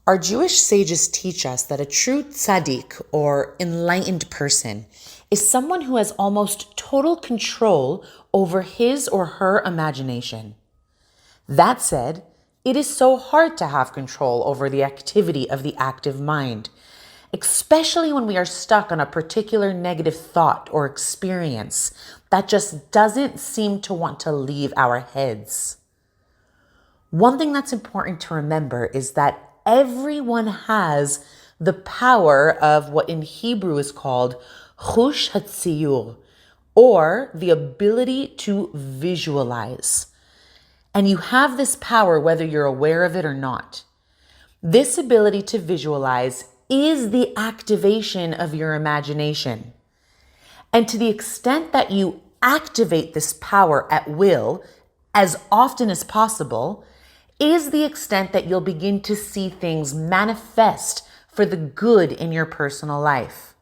Our Jewish sages teach us that a true tzaddik, or enlightened person, is someone who has almost total control over his or her imagination. That said, it is so hard to have control over the activity of the active mind, especially when we are stuck on a particular negative thought or experience that just doesn't seem to want to leave our heads. One thing that's important to remember is that everyone has the power of what in Hebrew is called chush hatziyur, or the ability to visualize. And you have this power whether you're aware of it or not. This ability to visualize is the activation of your imagination. And to the extent that you activate this power at will as often as possible, is the extent that you'll begin to see things manifest for the good in your personal life.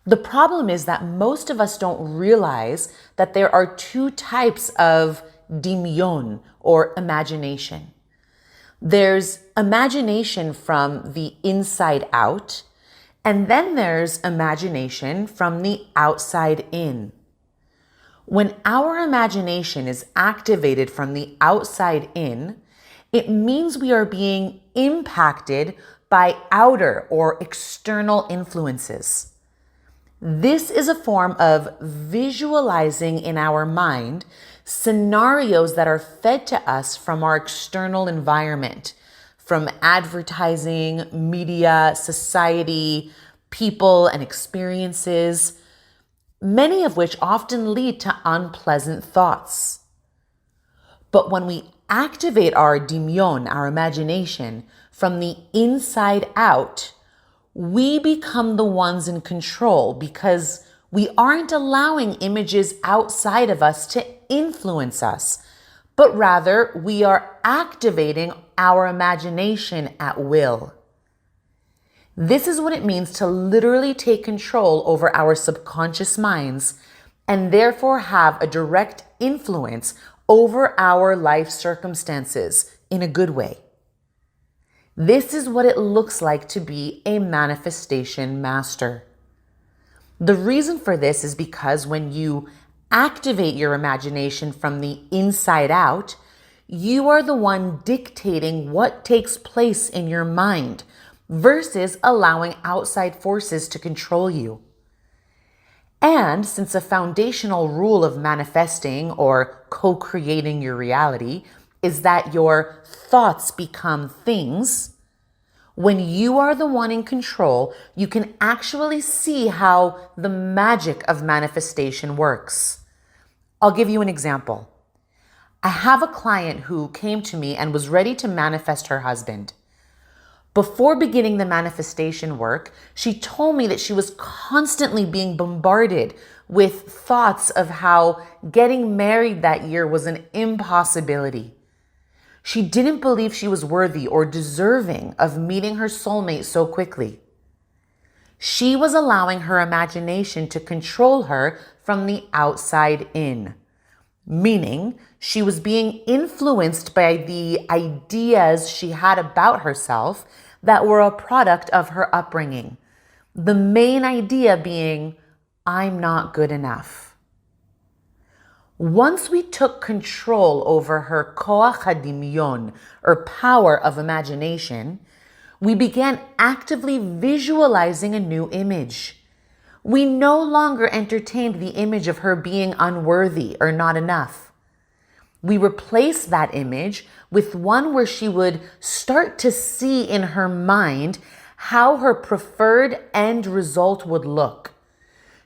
The problem is that most of us don't realize that there are two types of dimyon, or imagination. There's imagination from the inside out, and then there's imagination from the outside in. When our imagination is activated from the outside in, it means we are being impacted by outer or external influences. This is a form of visualizing in our mind scenarios that are fed to us from our external environment, from advertising, media, society, people, and experiences, many of which often lead to unpleasant thoughts. But when we activate our dimyon, our imagination, from the inside out, we become the ones in control because we aren't allowing images outside of us to influence us, but rather we are activating our imagination at will. This is what it means to literally take control over our subconscious minds and therefore have a direct influence over our life circumstances in a good way. This is what it looks like to be a manifestation master. The reason for this is because when you activate your imagination from the inside out, you are the one dictating what takes place in your mind versus allowing outside forces to control you. And since a foundational rule of manifesting or co-creating your reality is that your thoughts become things, when you are the one in control, you can actually see how the magic of manifestation works. I'll give you an example. I have a client who came to me and was ready to manifest her husband. Before beginning the manifestation work, she told me that she was constantly being bombarded with thoughts of how getting married that year was an impossibility. She didn't believe she was worthy or deserving of meeting her soulmate so quickly. She was allowing her imagination to control her from the outside in, meaning she was being influenced by the ideas she had about herself that were a product of her upbringing. The main idea being, I'm not good enough. Once we took control over her koach hadimyon, or power of imagination, we began actively visualizing a new image. We no longer entertained the image of her being unworthy or not enough. We replaced that image with one where she would start to see in her mind how her preferred end result would look.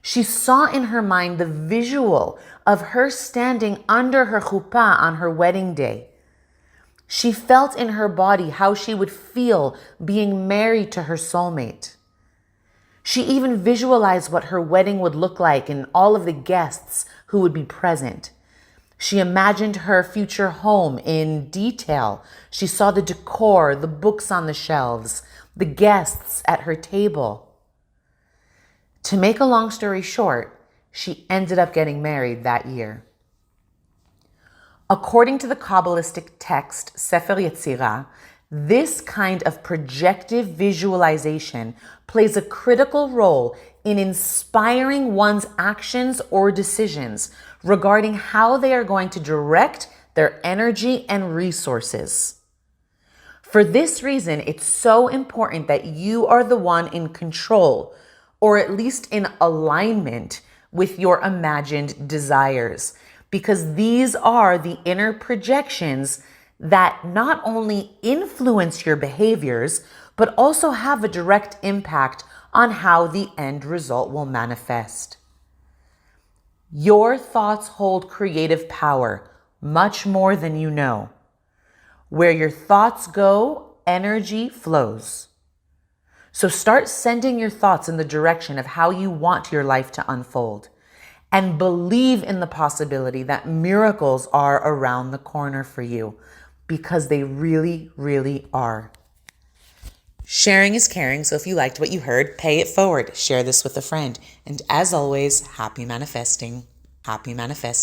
She saw in her mind the visual of her standing under her chuppah on her wedding day. She felt in her body how she would feel being married to her soulmate. She even visualized what her wedding would look like and all of the guests who would be present. She imagined her future home in detail. She saw the decor, the books on the shelves, the guests at her table. To make a long story short, she ended up getting married that year. According to the Kabbalistic text Sefer Yetzirah, This kind of projective visualization plays a critical role in inspiring one's actions or decisions regarding how they are going to direct their energy and resources. For this reason, it's so important that you are the one in control, or at least in alignment with your imagined desires, because these are the inner projections that not only influence your behaviors, but also have a direct impact on how the end result will manifest. Your thoughts hold creative power, much more than you know. Where your thoughts go, energy flows. So start sending your thoughts in the direction of how you want your life to unfold. And believe in the possibility that miracles are around the corner for you, because they really, really are. Sharing is caring, so if you liked what you heard, pay it forward. Share this with a friend. And as always, happy manifesting. Happy manifesting.